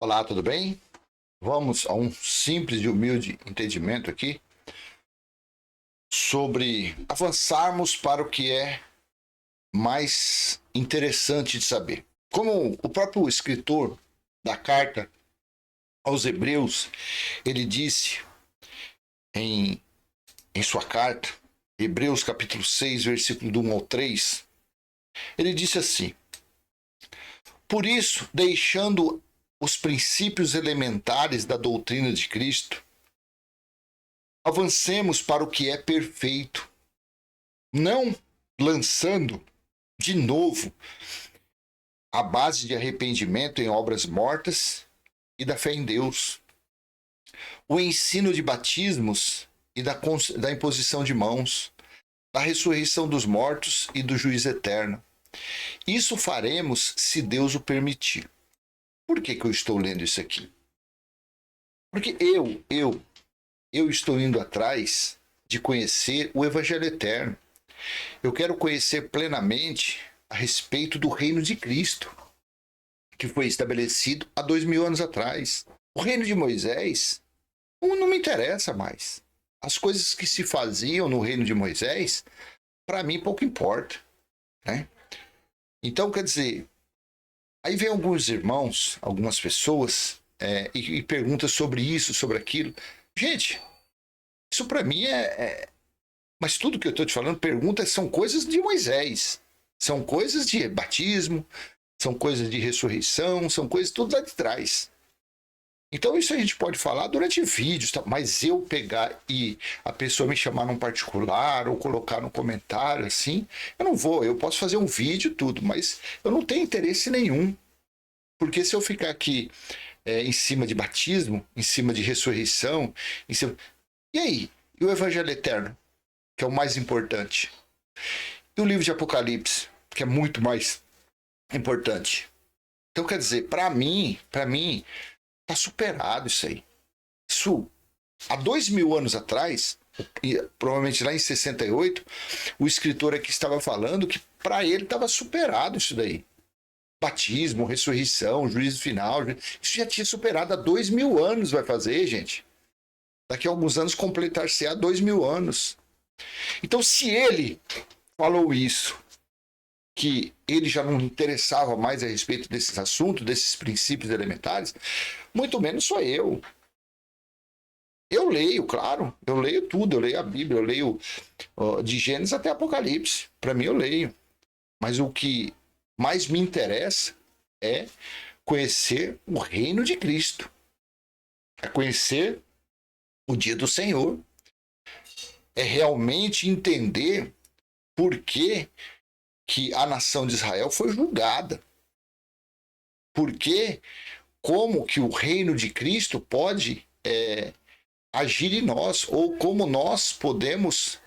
Olá, tudo bem? Vamos a um simples e humilde entendimento aqui sobre avançarmos para o que é mais interessante de saber. Como o próprio escritor da carta aos Hebreus, ele disse em, em sua carta, Hebreus capítulo 6, versículo do 1 ao 3, ele disse assim: Por isso, deixando os princípios elementares da doutrina de Cristo, avancemos para o que é perfeito, não lançando de novo a base de arrependimento em obras mortas e da fé em Deus, o ensino de batismos e da imposição de mãos, da ressurreição dos mortos e do juízo eterno. Isso faremos se Deus o permitir. Por que eu estou lendo isso aqui? Porque eu estou indo atrás de conhecer o Evangelho Eterno. Eu quero conhecer plenamente a respeito do reino de Cristo, que foi estabelecido há 2000 anos atrás. O reino de Moisés não me interessa mais. As coisas que se faziam no reino de Moisés, para mim, pouco importa, né? Então, quer dizer, aí vem alguns irmãos, algumas pessoas, e perguntam sobre isso, sobre aquilo. Gente, isso para mim Mas tudo que eu estou te falando, perguntas, são coisas de Moisés. São coisas de batismo, são coisas de ressurreição, são coisas tudo lá de trás. Então isso a gente pode falar durante vídeos, tá? Mas eu pegar e a pessoa me chamar num particular ou colocar no comentário assim, eu não vou. Eu posso fazer um vídeo, tudo, mas eu não tenho interesse nenhum. Porque se eu ficar aqui em cima de batismo, em cima de ressurreição, e aí? E o Evangelho Eterno, que é o mais importante? E o livro de Apocalipse, que é muito mais importante? Então, quer dizer, para mim, tá superado isso aí. Isso, há 2000 anos atrás, provavelmente lá em 68, o escritor aqui estava falando que para ele estava superado isso daí. Batismo, ressurreição, juízo final, isso já tinha superado há 2000 anos, vai fazer, gente. Daqui a alguns anos completar-se-á 2000 anos. Então, se ele falou isso, que ele já não interessava mais a respeito desses assuntos, desses princípios elementares, muito menos sou eu. Eu leio, claro, eu leio tudo, eu leio a Bíblia, eu leio de Gênesis até Apocalipse. Para mim, eu leio. Mas o que mais me interessa é conhecer o reino de Cristo, é conhecer o dia do Senhor, é realmente entender por que a nação de Israel foi julgada. Porque como que o reino de Cristo pode agir em nós, ou como nós podemos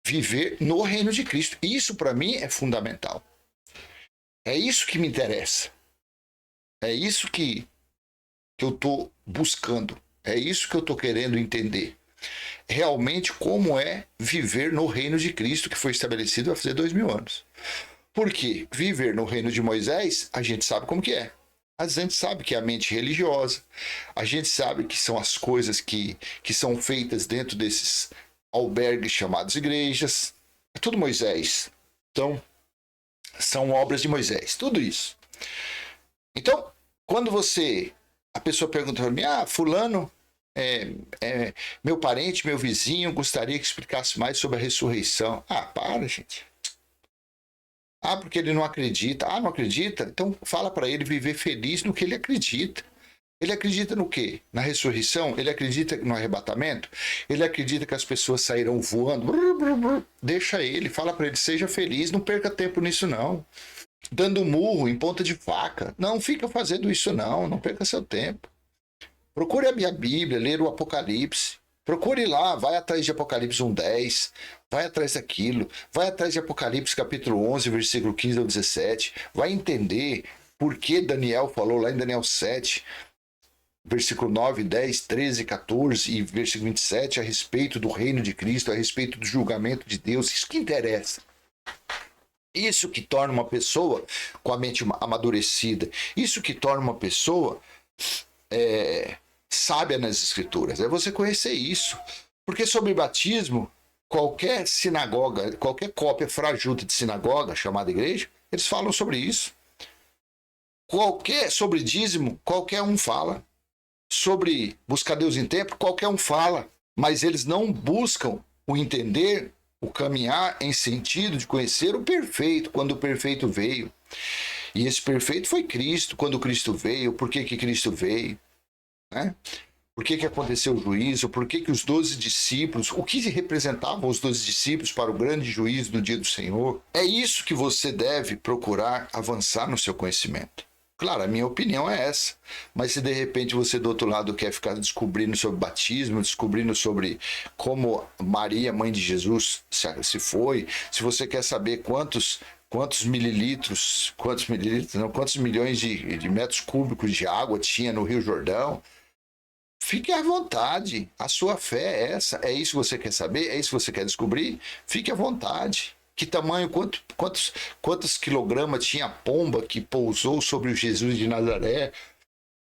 viver no reino de Cristo. Isso para mim é fundamental. É isso que me interessa. É isso que eu estou buscando. É isso que eu estou querendo entender. Realmente como é viver no reino de Cristo, que foi estabelecido há 2000 anos. Porque viver no reino de Moisés, a gente sabe como que é. A gente sabe que é a mente religiosa. A gente sabe que são as coisas que são feitas dentro desses albergues chamados igrejas. É tudo Moisés. Então, são obras de Moisés. Tudo isso. Então, quando a pessoa pergunta para mim, fulano, meu parente, meu vizinho, gostaria que explicasse mais sobre a ressurreição. Para, gente. Porque ele não acredita. Não acredita? Então fala para ele viver feliz no que ele acredita. Ele acredita no quê? Na ressurreição? Ele acredita no arrebatamento? Ele acredita que as pessoas sairão voando? Deixa ele, fala para ele, seja feliz, não perca tempo nisso não. Dando murro em ponta de faca. Não fica fazendo isso não perca seu tempo. Procure a minha Bíblia, ler o Apocalipse. Procure lá, vai atrás de Apocalipse 1:10, vai atrás daquilo, vai atrás de Apocalipse capítulo 11, versículo 15 ao 17, vai entender por que Daniel falou lá em Daniel 7, versículo 9, 10, 13, 14 e versículo 27 a respeito do reino de Cristo, a respeito do julgamento de Deus. Isso que interessa. Isso que torna uma pessoa com a mente amadurecida. Isso que torna uma pessoa sábia nas escrituras, é você conhecer isso. Porque sobre batismo, qualquer sinagoga, qualquer cópia frajuta de sinagoga, chamada igreja, eles falam sobre isso. Sobre dízimo, qualquer um fala. Sobre buscar Deus em templo, qualquer um fala. Mas eles não buscam o entender, o caminhar em sentido de conhecer o perfeito, quando o perfeito veio. E esse perfeito foi Cristo, quando Cristo veio, por que Cristo veio, né? Por que aconteceu o juízo, por que os 12 discípulos, o que representavam os 12 discípulos para o grande juízo do dia do Senhor. É isso que você deve procurar avançar no seu conhecimento. Claro, a minha opinião é essa, mas se de repente você do outro lado quer ficar descobrindo sobre batismo, descobrindo sobre como Maria, mãe de Jesus, se foi, se você quer saber quantos milhões de metros cúbicos de água tinha no Rio Jordão, fique à vontade, a sua fé é essa, é isso que você quer saber, é isso que você quer descobrir, fique à vontade. Que tamanho, quantos quilogramas tinha a pomba que pousou sobre o Jesus de Nazaré?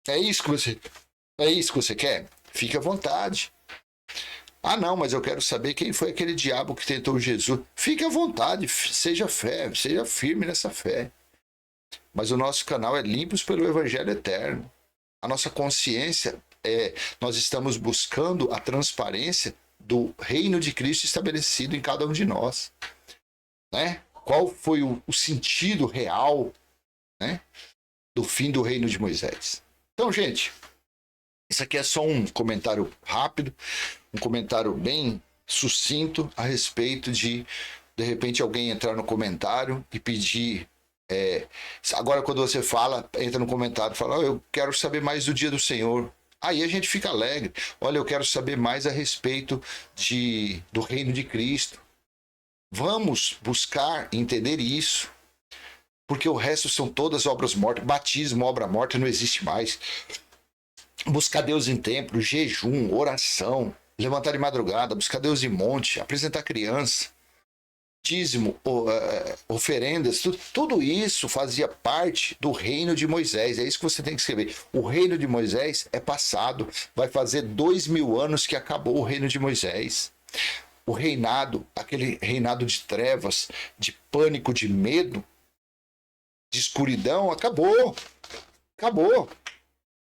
É isso que você quer? Fique à vontade. Ah, não, mas eu quero saber quem foi aquele diabo que tentou Jesus. Fique à vontade, seja firme nessa fé. Mas o nosso canal é Limpos pelo Evangelho Eterno. A nossa consciência nós estamos buscando a transparência do reino de Cristo estabelecido em cada um de nós. Né? Qual foi o sentido real, né, do fim do reino de Moisés? Então, gente, isso aqui é só um comentário rápido, um comentário bem sucinto a respeito de repente, alguém entrar no comentário e pedir. Agora, quando você entra no comentário e fala, eu quero saber mais do dia do Senhor. Aí a gente fica alegre. Olha, eu quero saber mais a respeito do reino de Cristo. Vamos buscar entender isso, porque o resto são todas obras mortas. Batismo, obra morta, não existe mais. Buscar Deus em templo, jejum, oração, levantar de madrugada, buscar Deus em monte, apresentar criança, dízimo, oferendas, tudo isso fazia parte do reino de Moisés. É isso que você tem que escrever. O reino de Moisés é passado, vai fazer 2000 anos que acabou o reino de Moisés. O reinado, aquele reinado de trevas, de pânico, de medo, de escuridão, acabou.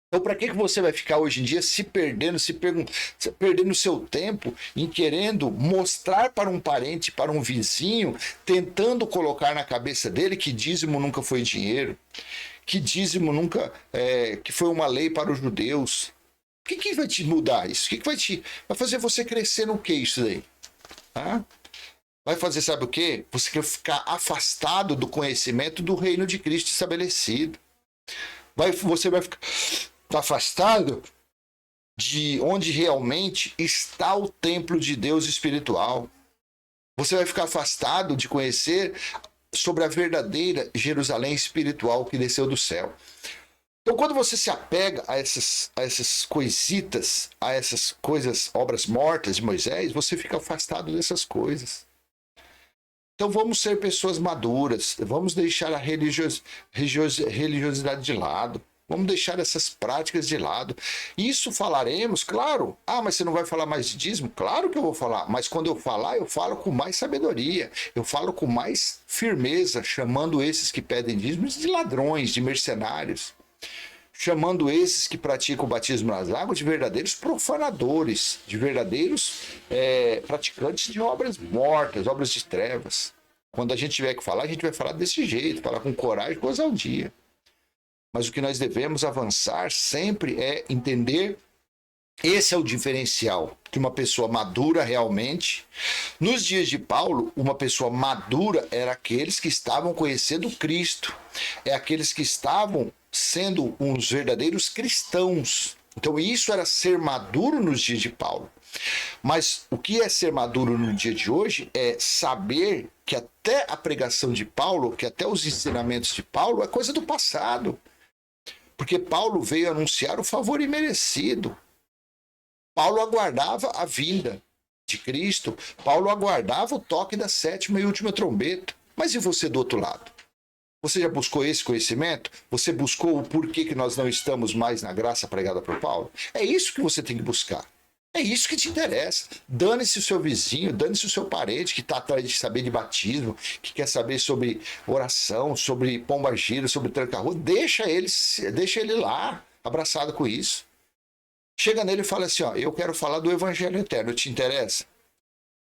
Então, para que você vai ficar hoje em dia se perdendo o seu tempo em querendo mostrar para um parente, para um vizinho, tentando colocar na cabeça dele que dízimo nunca foi dinheiro, que dízimo nunca, que foi uma lei para os judeus? O que vai te mudar isso? O que vai fazer você crescer no que isso daí? Tá? Vai fazer, sabe o quê? Você quer ficar afastado do conhecimento do reino de Cristo estabelecido. Você vai ficar afastado de onde realmente está o templo de Deus espiritual. Você vai ficar afastado de conhecer sobre a verdadeira Jerusalém espiritual que desceu do céu. Então, quando você se apega a essas coisitas, a essas coisas, obras mortas de Moisés, você fica afastado dessas coisas. Então, vamos ser pessoas maduras, vamos deixar a religiosidade de lado, vamos deixar essas práticas de lado. Isso falaremos, claro. Ah, mas você não vai falar mais de dízimo? Claro que eu vou falar, mas quando eu falar, eu falo com mais sabedoria, eu falo com mais firmeza, chamando esses que pedem dízimos de ladrões, de mercenários. Chamando esses que praticam o batismo nas águas de verdadeiros profanadores, de verdadeiros praticantes de obras mortas, obras de trevas. Quando a gente tiver que falar, a gente vai falar desse jeito, falar com coragem, com ousadia. Mas o que nós devemos avançar sempre é entender. Esse é o diferencial de uma pessoa madura realmente. Nos dias de Paulo, uma pessoa madura era aqueles que estavam conhecendo Cristo, é aqueles que estavam sendo uns verdadeiros cristãos. Então isso era ser maduro nos dias de Paulo. Mas o que é ser maduro no dia de hoje é saber que até a pregação de Paulo, que até os ensinamentos de Paulo é coisa do passado. Porque Paulo veio anunciar o favor imerecido. Paulo aguardava a vinda de Cristo. Paulo aguardava o toque da sétima e última trombeta. Mas e você do outro lado? Você já buscou esse conhecimento? Você buscou o porquê que nós não estamos mais na graça pregada por Paulo? É isso que você tem que buscar. É isso que te interessa. Dane-se o seu vizinho, dane-se o seu parente que está atrás de saber de batismo, que quer saber sobre oração, sobre pomba-gira, sobre tranca-rua. Deixa ele lá, abraçado com isso. Chega nele e fala assim, ó, eu quero falar do evangelho eterno, te interessa?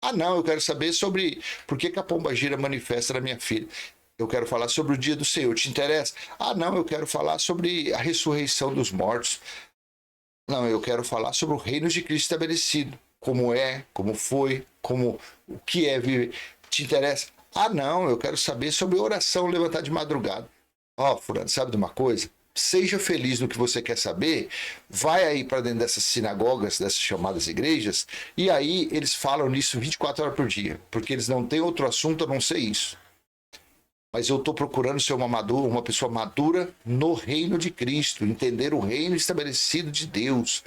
Ah, não, eu quero saber sobre por que a pomba-gira manifesta na minha filha. Eu quero falar sobre o dia do Senhor, te interessa? Ah, não, eu quero falar sobre a ressurreição dos mortos. Não, eu quero falar sobre o reino de Cristo estabelecido. Como é, como foi, como o que é viver. Te interessa? Ah, não, eu quero saber sobre oração, levantar de madrugada. Ó, fulano, sabe de uma coisa? Seja feliz no que você quer saber, vai aí para dentro dessas sinagogas, dessas chamadas igrejas, e aí eles falam nisso 24 horas por dia, porque eles não têm outro assunto a não ser isso. Mas eu estou procurando ser uma pessoa madura no reino de Cristo, entender o reino estabelecido de Deus,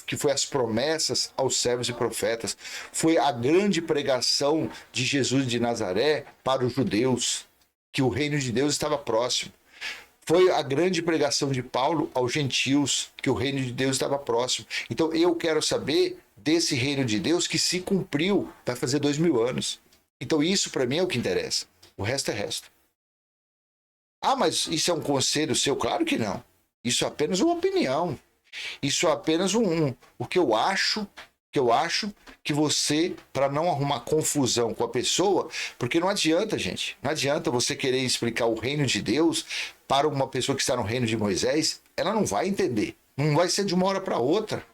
que foi as promessas aos servos e profetas. Foi a grande pregação de Jesus de Nazaré para os judeus, que o reino de Deus estava próximo. Foi a grande pregação de Paulo aos gentios, que o reino de Deus estava próximo. Então eu quero saber desse reino de Deus que se cumpriu, vai fazer 2000 anos. Então isso para mim é o que interessa. O resto é resto. Ah, mas isso é um conselho seu? Claro que não. Isso é apenas uma opinião. Isso é apenas o que eu acho que você, para não arrumar confusão com a pessoa, porque não adianta, gente, não adianta você querer explicar o reino de Deus para uma pessoa que está no reino de Moisés, ela não vai entender. Não vai ser de uma hora para outra.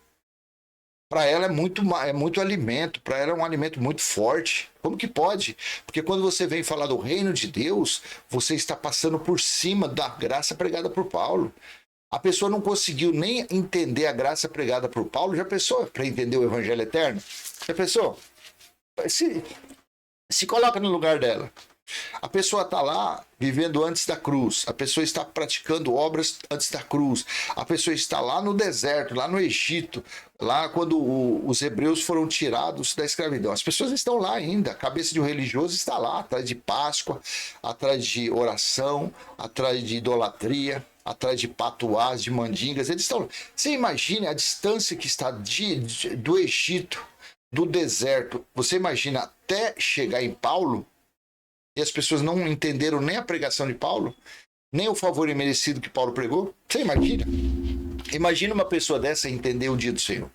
Para ela é muito alimento, para ela é um alimento muito forte. Como que pode? Porque quando você vem falar do reino de Deus, você está passando por cima da graça pregada por Paulo. A pessoa não conseguiu nem entender a graça pregada por Paulo. Já pensou para entender o evangelho eterno? Já pensou? Se coloca no lugar dela. A pessoa está lá vivendo antes da cruz. A pessoa está praticando obras antes da cruz. A pessoa está lá no deserto, lá no Egito, lá quando os hebreus foram tirados da escravidão. As pessoas estão lá ainda. A cabeça de um religioso está lá, atrás de Páscoa, atrás de oração, atrás de idolatria, atrás de patuás, de mandingas. Eles estão. Você imagine a distância que está do Egito, do deserto. Você imagina até chegar em Paulo. E as pessoas não entenderam nem a pregação de Paulo, nem o favor imerecido que Paulo pregou. Você imagina? Imagina uma pessoa dessa entender o dia do Senhor.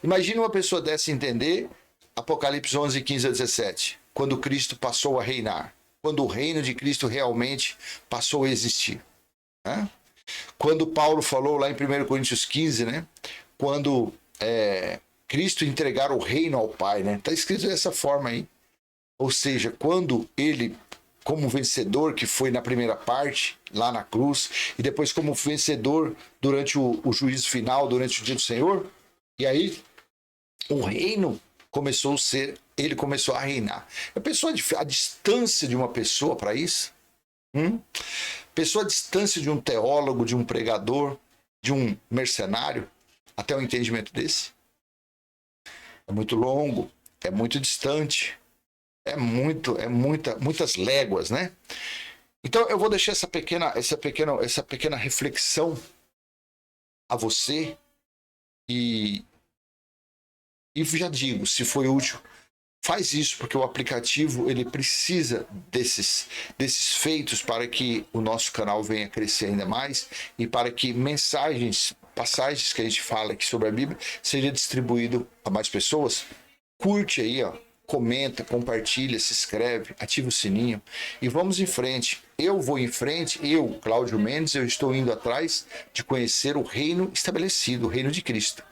Imagina uma pessoa dessa entender Apocalipse 11, 15 a 17, quando Cristo passou a reinar, quando o reino de Cristo realmente passou a existir. Né? Quando Paulo falou lá em 1 Coríntios 15, né? Quando Cristo entregar o reino ao Pai, né? Está escrito dessa forma aí. Ou seja, quando ele, como vencedor, que foi na primeira parte, lá na cruz, e depois como vencedor durante o juízo final, durante o dia do Senhor, e aí o reino começou a ser, ele começou a reinar. A pessoa, a distância de uma pessoa para isso? Pessoa a distância de um teólogo, de um pregador, de um mercenário, até o entendimento desse? É muito longo, é muito distante. Muitas léguas, né? Então eu vou deixar essa pequena reflexão a você e já digo, se foi útil, faz isso, porque o aplicativo ele precisa desses feitos para que o nosso canal venha crescer ainda mais e para que passagens que a gente fala aqui sobre a Bíblia seja distribuído a mais pessoas. Curte aí, ó. Comenta, compartilha, se inscreve, ativa o sininho e vamos em frente. Eu vou em frente, eu, Cláudio Mendes, eu estou indo atrás de conhecer o reino estabelecido, o reino de Cristo.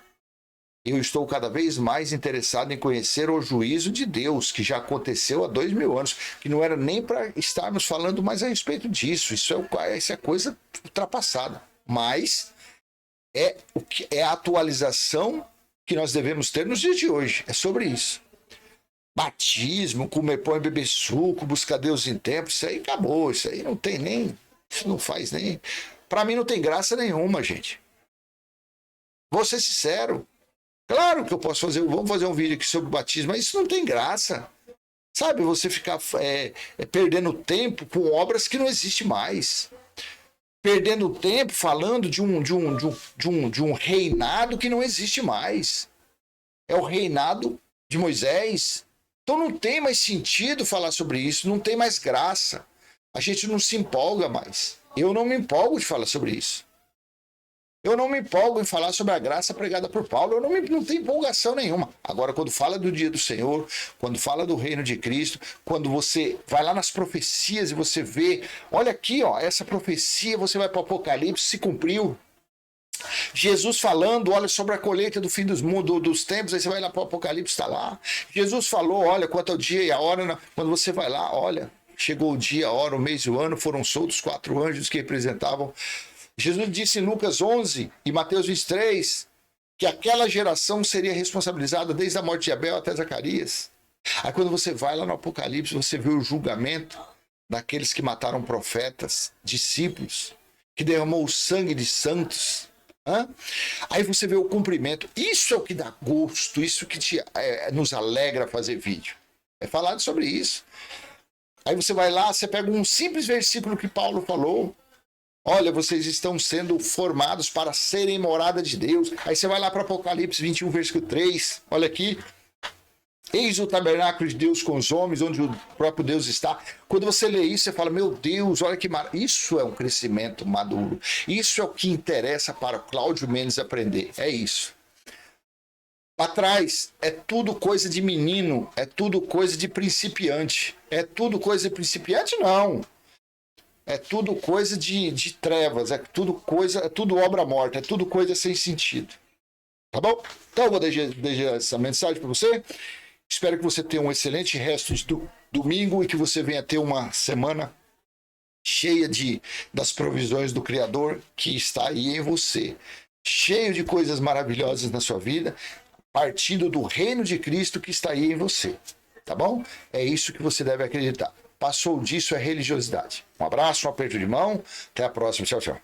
Eu estou cada vez mais interessado em conhecer o juízo de Deus, que já aconteceu há 2000 anos, que não era nem para estarmos falando mais a respeito disso. Isso é coisa ultrapassada. Mas é a atualização que nós devemos ter nos dias de hoje. É sobre isso. Batismo, comer pão e beber suco, buscar Deus em tempo, isso aí acabou, isso aí não tem nem, isso não faz nem, para mim não tem graça nenhuma, gente. Vou ser sincero, claro que eu posso vamos fazer um vídeo aqui sobre batismo, mas isso não tem graça. Sabe, você ficar perdendo tempo com obras que não existem mais. Perdendo tempo falando de um reinado que não existe mais. É o reinado de Moisés. Então não tem mais sentido falar sobre isso, não tem mais graça. A gente não se empolga mais. Eu não me empolgo de falar sobre isso. Eu não me empolgo em falar sobre a graça pregada por Paulo. Não tenho empolgação nenhuma. Agora, quando fala do dia do Senhor, quando fala do reino de Cristo, quando você vai lá nas profecias e você vê, olha aqui, ó, essa profecia, você vai para o Apocalipse, se cumpriu. Jesus falando, olha, sobre a colheita do fim dos tempos, aí você vai lá para o Apocalipse, está lá. Jesus falou, olha, quanto ao dia e a hora, quando você vai lá, olha, chegou o dia, a hora, o mês e o ano, foram soltos 4 anjos que representavam. Jesus disse em Lucas 11 e Mateus 23 que aquela geração seria responsabilizada desde a morte de Abel até Zacarias. Aí quando você vai lá no Apocalipse, você vê o julgamento daqueles que mataram profetas, discípulos, que derramou o sangue de santos. Aí você vê o cumprimento. Isso é o que dá gosto, isso que nos alegra fazer vídeo. É falado sobre isso. Aí você vai lá, você pega um simples versículo que Paulo falou. Olha, vocês estão sendo formados para serem morada de Deus. Aí você vai lá para Apocalipse 21, versículo 3. Olha aqui. Eis o tabernáculo de Deus com os homens, onde o próprio Deus está. Quando você lê isso, você fala, meu Deus, olha que maravilha. Isso é um crescimento maduro. Isso é o que interessa para Cláudio Mendes aprender. É isso. Para trás, é tudo coisa de menino. É tudo coisa de principiante. É tudo coisa de principiante? Não. É tudo coisa de trevas, é tudo obra morta, é tudo coisa sem sentido. Tá bom? Então eu vou deixar essa mensagem para você. Espero que você tenha um excelente resto de domingo e que você venha ter uma semana cheia das provisões do Criador que está aí em você. Cheio de coisas maravilhosas na sua vida, partindo do reino de Cristo que está aí em você. Tá bom? É isso que você deve acreditar. Passou disso é religiosidade. Um abraço, um aperto de mão. Até a próxima. Tchau, tchau.